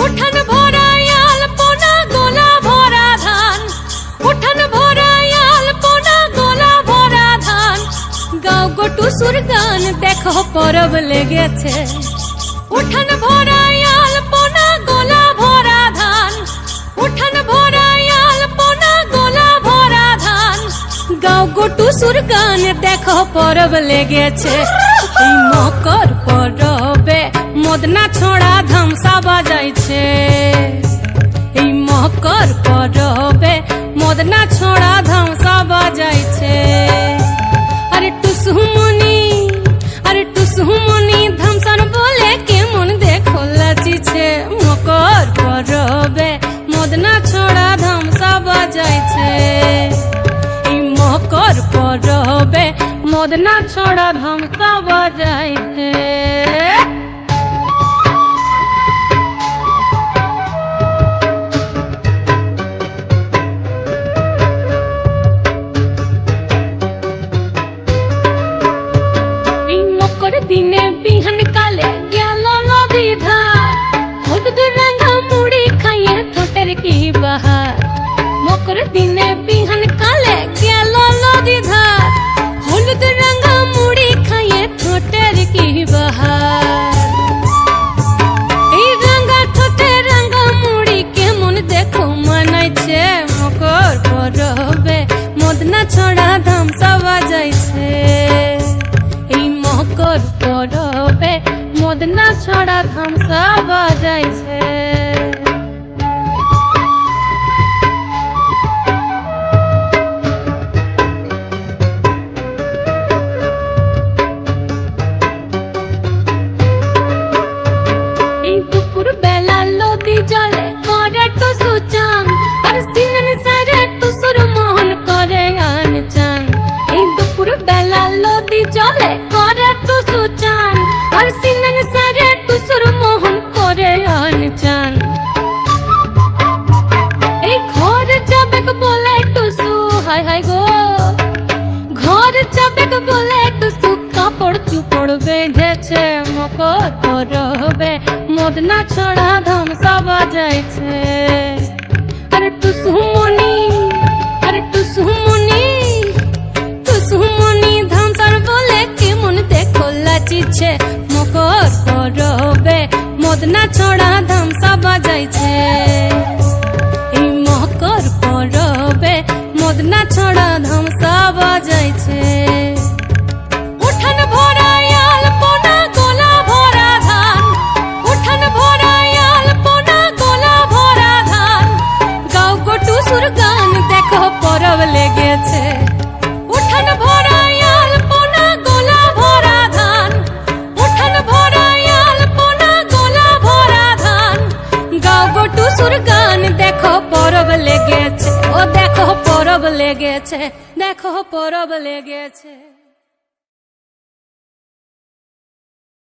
উঠান ভরাই আলপনা গোলা ভরা ধান, উঠান ভরাই আলপনা গোলা ভরা ধান। গাও গো টুসুর গান দেখো পরব লেগেছে। উঠান ভরাই আলপনা গোলা ভরা ধান, উঠান ভরাই আলপনা গোলা ভরা ধান। গাও গো টুসুর গান দেখো পরব লেগেছে। এই মকর পরবে মদনা ছোড়া ধামসা বাজাইছে। এই মকর পরবে মদনা ছোড়া ধামসা বাজাইছে। আরে টুসুমনি, আরে টুসুমনি ধামসার বলে কেমন দেখো লাচিছে। মকর পরবে মদনা ছোড়া ধামসা বাজাইছে। এই মকর পরবে মদনা ছোড়া ধামসা বাজাইছে। দিনে বিহান কালে গেল নদী ধার, হলুদ রাঙা মুড়ি খাইয়ে ঠোঁটের কি বাহার। মকর দিনে বিহান কালে গেল নদী ধার, হলুদ রাঙা মুড়ি খাইয়ে ঠোঁটের কি বাহার। এই রাঙা ঠোঁটে রাঙা মুড়ি কেমন দেখো মানাইছে। মকর পরবে মদনা ছড়া ধামসা বাজাইছে। মকর পরবে মদনা ছড়া ধামসা বাজাইছে। এই দুপুর বেলা নদী জলে করে টুসু চান, আর সিনান সারে টুসুর মোহন করে গান চান। এই দুপুর বেলা নদী জলে করে টুসু চান, আর সিনান সারে টুসুর মোহন করে গান চান। এই ঘর যাবে বলে টুসু, হায় হায় গো ঘর যাবে বলে টুসু কাপড় চুপড় বেঁধেছে। মকর পরবে মদনা ছড়া ধামসা বাজাইছে। আরে টুসুমনি, আরে টুসুমনি, টুসুমনি ধামসার বলে কেমন দেখো লাচিছে। মকর পরবে মদনা ছড়া ধামসা বাজাইছে। এই মকর পরবে মদনা ছড়া ধামসা বাজাইছে। উঠান ভরাই আলপনা গোলা ভরা ধান, উঠান ভরাই আলপনা গোলা ভরা ধান। গাও গো টুসুর গান দেখো পরব লেগেছে। উঠান ভরাই আলপনা গোলা ভরা ধান, উঠান ভরাই আলপনা গোলা ভরা ধান। গাও গো টুসুর গান দেখো পরব লেগেছে। ও দেখো পরব লেগেছে, দেখো পরব লেগেছে।